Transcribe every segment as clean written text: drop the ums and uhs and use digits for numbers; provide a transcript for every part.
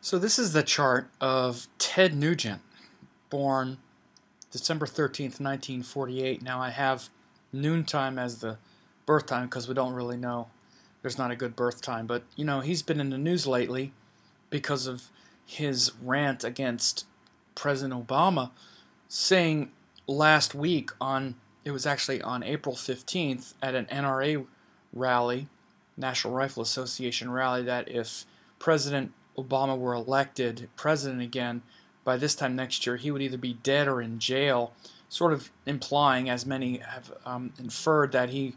So this is the chart of Ted Nugent, born December 13th, 1948. Now I have noontime as the birth time because we don't really know. There's not a good birth time, but he's been in the news lately because of his rant against President Obama, saying last week it was actually on April 15th at an NRA rally, National Rifle Association rally, that if President Obama were elected president again, by this time next year, he would either be dead or in jail, sort of implying, as many have inferred, that he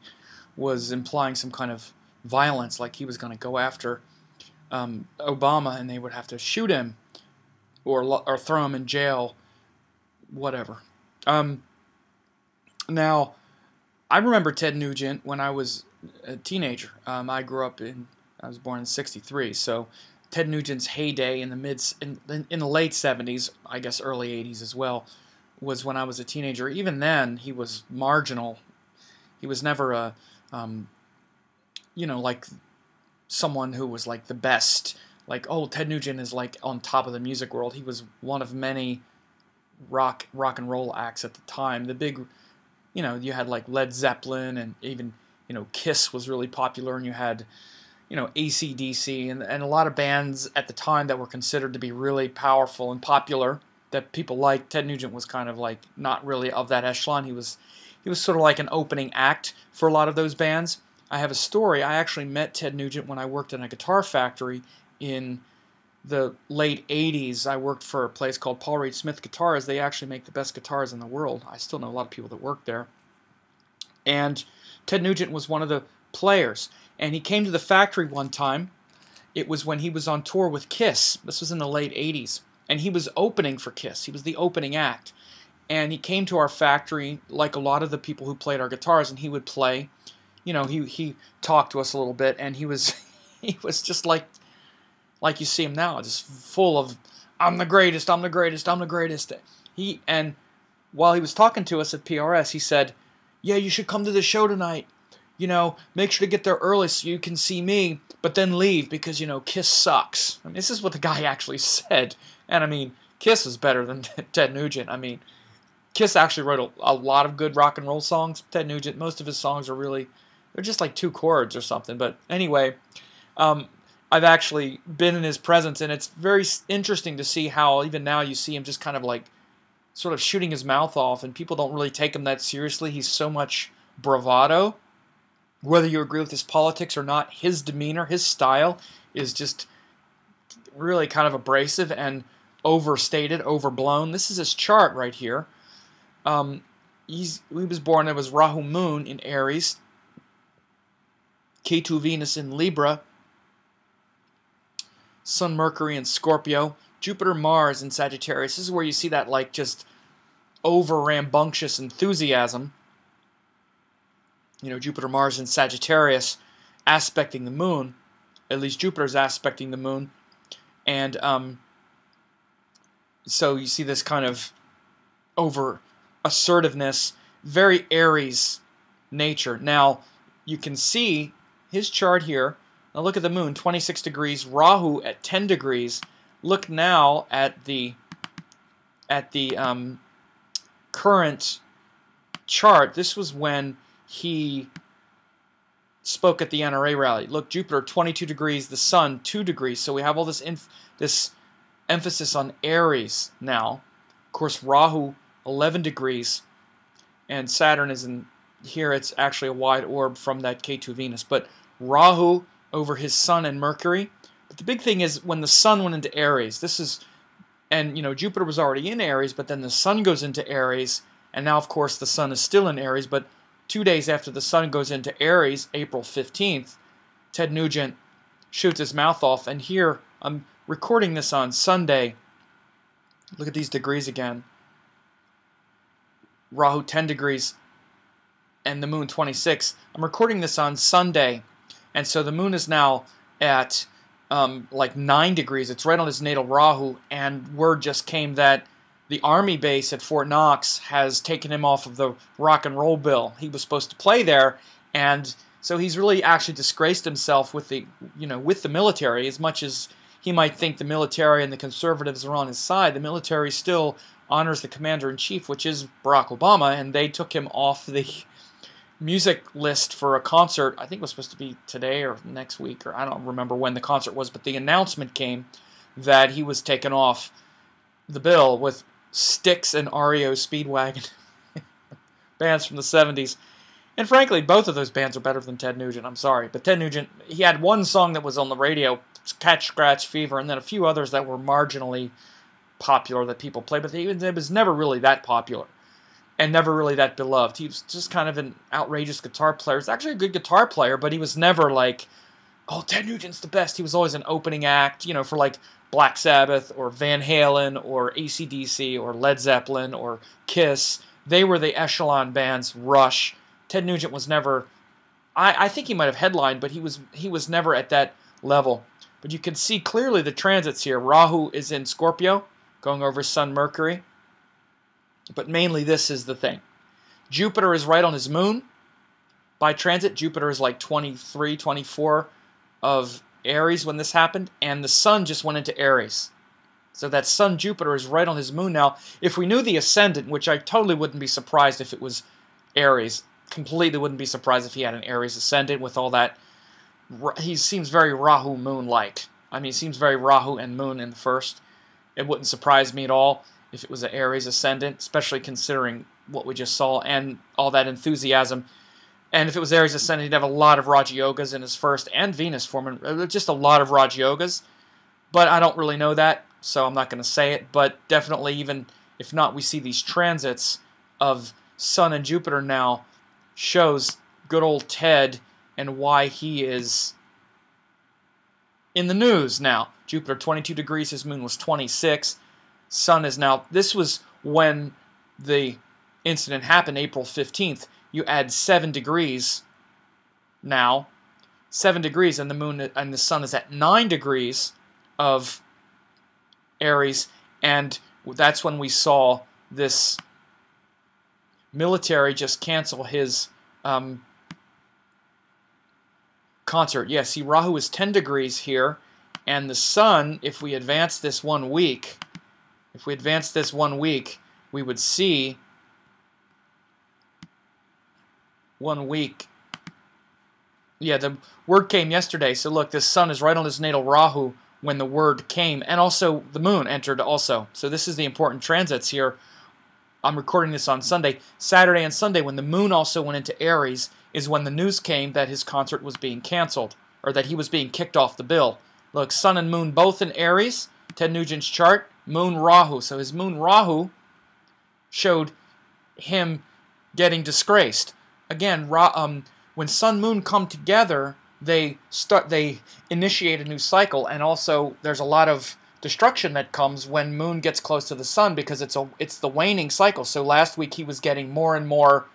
was implying some kind of violence, like he was going to go after Obama and they would have to shoot him or throw him in jail, whatever. Now, I remember Ted Nugent when I was a teenager. I was born in '63, so Ted Nugent's heyday in the late '70s, I guess early '80s as well, was when I was a teenager. Even then, he was marginal. He was never like someone who was like the best. Like, oh, Ted Nugent is like on top of the music world. He was one of many rock and roll acts at the time. The big, you had like Led Zeppelin, and even Kiss was really popular, and you had AC/DC and a lot of bands at the time that were considered to be really powerful and popular that people liked. Ted Nugent was kind of like not really of that echelon. He was sort of like an opening act for a lot of those bands. I have a story. I actually met Ted Nugent when I worked in a guitar factory in the late '80s. I worked for a place called Paul Reed Smith Guitars. They actually make the best guitars in the world. I still know a lot of people that work there. And Ted Nugent was one of the players. And he came to the factory one time. It was when he was on tour with Kiss. This was in the late '80s. And he was opening for Kiss. He was the opening act. And he came to our factory like a lot of the people who played our guitars, and he would play. He talked to us a little bit, and he was just like you see him now, just full of, I'm the greatest, I'm the greatest, I'm the greatest. And while he was talking to us at PRS, he said, yeah, you should come to the show tonight. Make sure to get there early so you can see me, but then leave because, Kiss sucks. I mean, this is what the guy actually said. And, I mean, Kiss is better than Ted Nugent. I mean, Kiss actually wrote a lot of good rock and roll songs. Ted Nugent, most of his songs they're just like 2 chords or something. But anyway, I've actually been in his presence, and it's very interesting to see how even now you see him just kind of like sort of shooting his mouth off, and people don't really take him that seriously. He's so much bravado. Whether you agree with his politics or not, his demeanor, his style is just really kind of abrasive and overstated, overblown. This is his chart right here. He was born, it was Rahu Moon in Aries, Ketu Venus in Libra, Sun Mercury in Scorpio, Jupiter Mars in Sagittarius. This is where you see that like just over rambunctious enthusiasm. Jupiter Mars in Sagittarius aspecting the moon. At least Jupiter's aspecting the moon. And so you see this kind of over assertiveness, very Aries nature. Now, you can see his chart here. Now look at the moon, 26 degrees, Rahu at 10 degrees. Look now at the current chart. This was when he spoke at the NRA rally. Look, Jupiter 22 degrees, the Sun 2 degrees. So we have all this emphasis on Aries now. Of course, Rahu 11 degrees, and Saturn is in here. It's actually a wide orb from that Ketu Venus. But Rahu over his Sun and Mercury. But the big thing is when the Sun went into Aries. Jupiter was already in Aries, but then the Sun goes into Aries, and now, of course, the Sun is still in Aries, but 2 days after the Sun goes into Aries, April 15th, Ted Nugent shoots his mouth off. And here, I'm recording this on Sunday. Look at these degrees again. Rahu 10 degrees and the moon 26. I'm recording this on Sunday, and so the moon is now at like 9 degrees. It's right on his natal Rahu, and word just came that the Army base at Fort Knox has taken him off of the rock and roll bill. He was supposed to play there, and so he's really actually disgraced himself with the military, as much as he might think the military and the conservatives are on his side, the military still honors the commander-in-chief, which is Barack Obama, and they took him off the music list for a concert. I think it was supposed to be today or next week, or I don't remember when the concert was, but the announcement came that he was taken off the bill with Styx and REO Speedwagon, bands from the 70s. And frankly, both of those bands are better than Ted Nugent. I'm sorry. But Ted Nugent, he had one song that was on the radio, Catch Scratch Fever, and then a few others that were marginally popular that people played. But it was never really that popular and never really that beloved. He was just kind of an outrageous guitar player. He's actually a good guitar player, but he was never like, oh, Ted Nugent's the best. He was always an opening act, you know, for like Black Sabbath or Van Halen or AC/DC or Led Zeppelin or Kiss. They were the echelon bands, Rush. Ted Nugent was never, I think he might have headlined, but he was never at that level. But you can see clearly the transits here. Rahu is in Scorpio, going over Sun Mercury. But mainly this is the thing. Jupiter is right on his moon. By transit, Jupiter is like 23, 24 of Aries when this happened, and the Sun just went into Aries. So that Sun Jupiter is right on his moon now. If we knew the ascendant, which I totally wouldn't be surprised if it was Aries, completely wouldn't be surprised if he had an Aries ascendant with all that. He seems very Rahu moon-like. I mean, he seems very Rahu and moon in the first. It wouldn't surprise me at all if it was an Aries ascendant, especially considering what we just saw and all that enthusiasm. And if it was Aries ascendant, he'd have a lot of Raja Yogas in his first, and Venus forming, just a lot of Raja Yogas. But I don't really know that, so I'm not going to say it. But definitely, even if not, we see these transits of Sun and Jupiter now shows good old Ted and why he is in the news now. Jupiter 22 degrees, his moon was 26. Sun is now, this was when the incident happened, April 15th. You add 7 degrees now, 7 degrees, and the moon and the sun is at 9 degrees of Aries, and that's when we saw this military just cancel his concert. Yeah, see, Rahu is 10 degrees here, and the sun, if we advance this 1 week, we would see 1 week. Yeah, the word came yesterday. So look, this sun is right on his natal Rahu when the word came, and also the moon entered also. So this is the important transits here. I'm recording this on Sunday. Saturday and Sunday, when the moon also went into Aries, is when the news came that his concert was being canceled, or that he was being kicked off the bill. Look, sun and moon both in Aries. Ted Nugent's chart, moon Rahu. So his moon Rahu showed him getting disgraced. Again, when Sun Moon come together, they initiate a new cycle, and also there's a lot of destruction that comes when Moon gets close to the Sun because it's the waning cycle. So last week he was getting more and more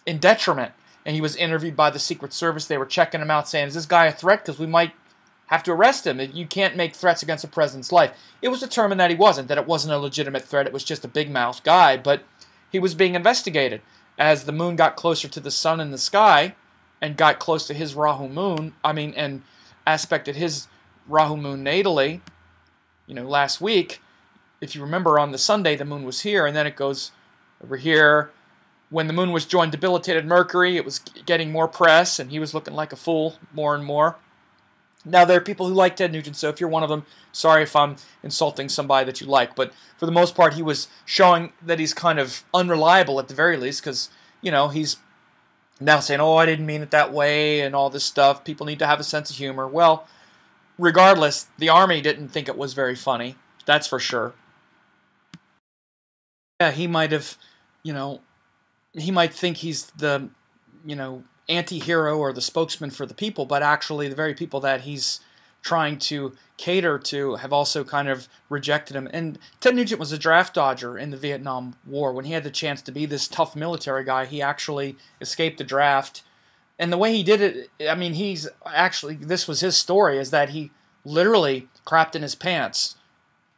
in detriment, and he was interviewed by the Secret Service. They were checking him out, saying, "Is this guy a threat? Because we might have to arrest him. You can't make threats against the president's life." It was determined that he wasn't, that it wasn't a legitimate threat. It was just a big mouth guy, but he was being investigated. As the moon got closer to the sun in the sky and got close to his Rahu moon, and aspected his Rahu moon natally, last week, if you remember on the Sunday, the moon was here, and then it goes over here. When the moon was joined debilitated Mercury, it was getting more press, and he was looking like a fool more and more. Now, there are people who like Ted Nugent, so if you're one of them, sorry if I'm insulting somebody that you like, but for the most part, he was showing that he's kind of unreliable at the very least, because, he's now saying, "Oh, I didn't mean it that way," and all this stuff. People need to have a sense of humor. Well, regardless, the Army didn't think it was very funny, that's for sure. Yeah, he might have, he might think he's the, anti-hero or the spokesman for the people, but actually the very people that he's trying to cater to have also kind of rejected him. And Ted Nugent was a draft dodger in the Vietnam War. When he had the chance to be this tough military guy, he actually escaped the draft. And the way he did it, this was his story, is that he literally crapped in his pants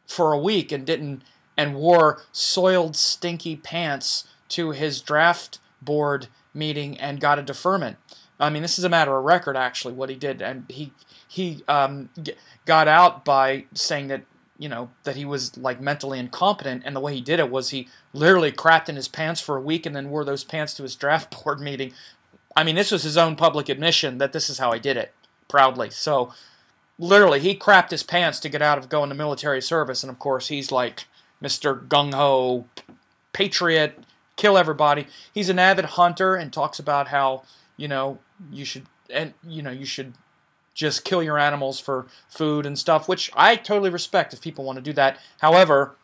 for a week and wore soiled, stinky pants to his draft board meeting and got a deferment. This is a matter of record, actually, what he did. And he he got out by saying that, you know, that he was like mentally incompetent, and the way he did it was he literally crapped in his pants for a week and then wore those pants to his draft board meeting. I mean, this was his own public admission that this is how he did it, proudly. So, literally, he crapped his pants to get out of going to military service, and of course, he's like Mr. Gung-Ho, patriot, kill everybody. He's an avid hunter and talks about how, you know, you should just kill your animals for food and stuff, which I totally respect if people want to do that. However,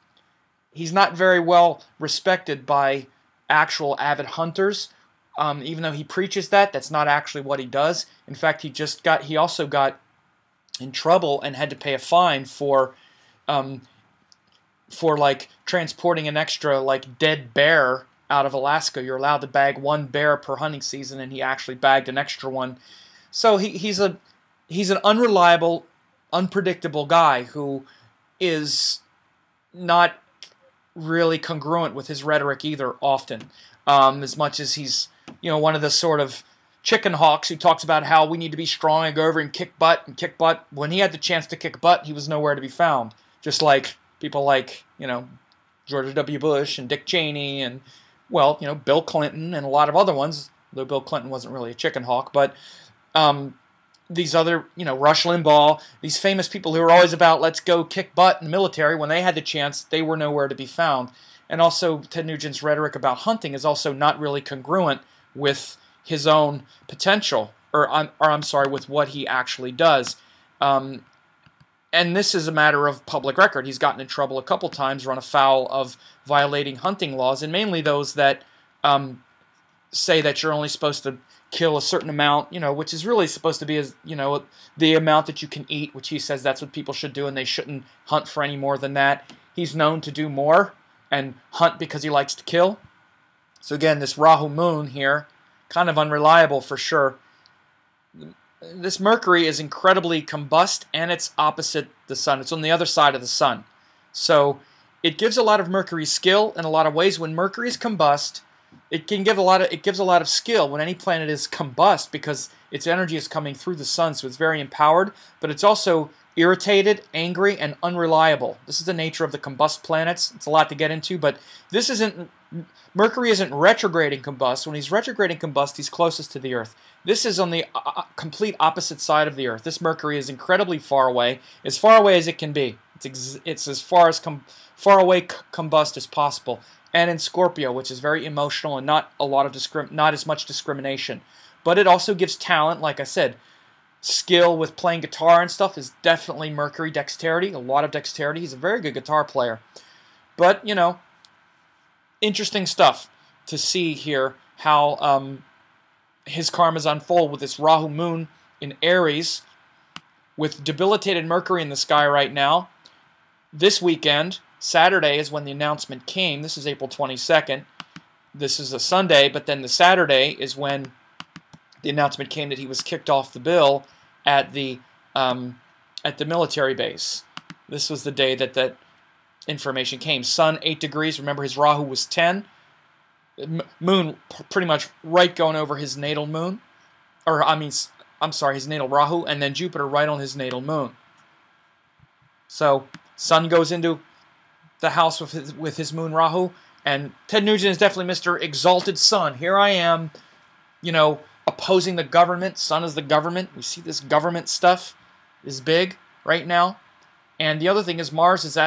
he's not very well respected by actual avid hunters. Even though he preaches that, that's not actually what he does. In fact, he also got in trouble and had to pay a fine for like transporting an extra like dead bear out of Alaska. You're allowed to bag one bear per hunting season, and he actually bagged an extra one. So he's an unreliable, unpredictable guy who is not really congruent with his rhetoric either often. As much as he's, you know, one of the sort of chicken hawks who talks about how we need to be strong and go over and kick butt. When he had the chance to kick butt, he was nowhere to be found. Just like people like, you know, George W. Bush and Dick Cheney and, well, you know, Bill Clinton and a lot of other ones, though Bill Clinton wasn't really a chicken hawk, but these other, you know, Rush Limbaugh, these famous people who are always about let's go kick butt in the military, when they had the chance, they were nowhere to be found. And also, Ted Nugent's rhetoric about hunting is also not really congruent with his own potential, or I'm sorry, with what he actually does. And this is a matter of public record. He's gotten in trouble a couple times, run afoul of violating hunting laws, and mainly those that say that you're only supposed to kill a certain amount, you know, which is really supposed to be, as you know, the amount that you can eat, which he says that's what people should do, and they shouldn't hunt for any more than that. He's known to do more and hunt because he likes to kill. So again, this Rahu moon here, kind of unreliable for sure. This Mercury is incredibly combust, and it's opposite the sun. It's on the other side of the sun. So it gives a lot of Mercury skill in a lot of ways. When Mercury is combust, it gives a lot of skill when any planet is combust, because its energy is coming through the sun, so it's very empowered, but it's also irritated, angry, and unreliable. This is the nature of the combust planets. It's a lot to get into, but Mercury isn't retrograding combust. When he's retrograding combust, he's closest to the Earth. This is on the complete opposite side of the Earth. This Mercury is incredibly far away as it can be. It's as far away combust as possible. And in Scorpio, which is very emotional and not as much discrimination. But it also gives talent, like I said. Skill with playing guitar and stuff is definitely Mercury. Dexterity, a lot of dexterity. He's a very good guitar player. But, you know, interesting stuff to see here how his karmas unfold with this Rahu moon in Aries with debilitated Mercury in the sky right now. This weekend, Saturday, is when the announcement came. This is April 22nd. This is a Sunday, but then the Saturday is when the announcement came that he was kicked off the bill at the military base. This was the day that that information came. Sun 8 degrees. Remember, his Rahu was 10. Moon pretty much right going over his natal moon, or his natal Rahu, and then Jupiter right on his natal moon. So Sun goes into the house with his moon Rahu, and Ted Nugent is definitely Mr. Exalted Sun. Here I am, you know, opposing the government. Sun is the government. We see this government stuff is big right now. And the other thing is Mars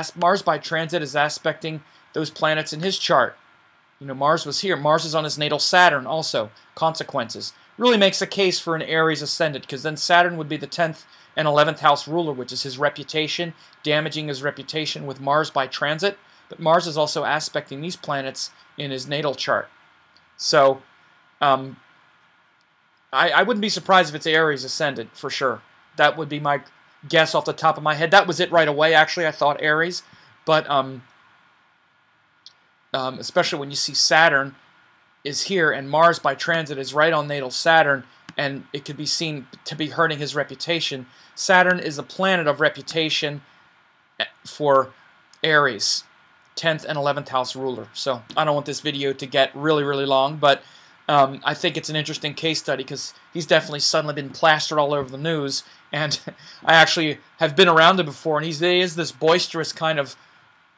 by transit is aspecting those planets in his chart. You know, Mars was here. Mars is on his natal Saturn also. Consequences. Really makes a case for an Aries ascendant, because then Saturn would be the 10th and 11th house ruler, which is his reputation, damaging his reputation with Mars by transit. But Mars is also aspecting these planets in his natal chart. So, I wouldn't be surprised if it's Aries ascendant, for sure. That would be my guess off the top of my head. That was it right away, actually. I thought Aries. But especially when you see Saturn is here and Mars by transit is right on natal Saturn, and it could be seen to be hurting his reputation. Saturn is a planet of reputation for Aries, 10th and 11th house ruler. So I don't want this video to get really, really long, but I think it's an interesting case study because he's definitely suddenly been plastered all over the news. And I actually have been around him before, and he is this boisterous kind of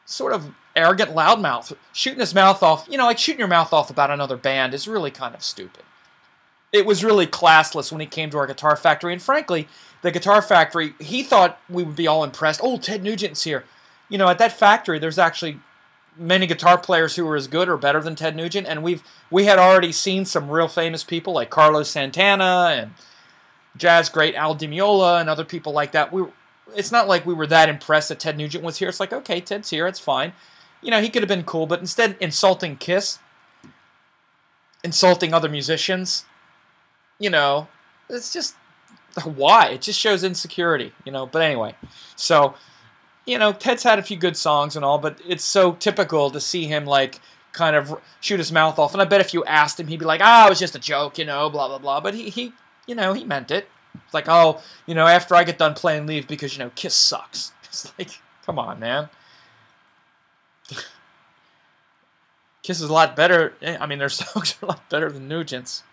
sort of arrogant loudmouth, shooting his mouth off. You know, like shooting your mouth off about another band is really kind of stupid. It was really classless when he came to our Guitar Factory, and frankly, the Guitar Factory, he thought we would be all impressed. Oh, Ted Nugent's here. You know, at that factory, there's actually many guitar players who were as good or better than Ted Nugent, and we had already seen some real famous people like Carlos Santana and jazz great Al Di Meola and other people like that. It's not like we were that impressed that Ted Nugent was here. It's like, okay, Ted's here, it's fine. You know, he could have been cool, but instead insulting Kiss, insulting other musicians, you know, it's just, why? It just shows insecurity, you know. But anyway, so, you know, Ted's had a few good songs and all, but it's so typical to see him, like, kind of shoot his mouth off. And I bet if you asked him, he'd be like, it was just a joke, you know, blah, blah, blah. But he you know, he meant it. It's like, oh, you know, after I get done playing, leave because, you know, Kiss sucks. It's like, come on, man. Kiss is a lot better. I mean, their songs are a lot better than Nugent's.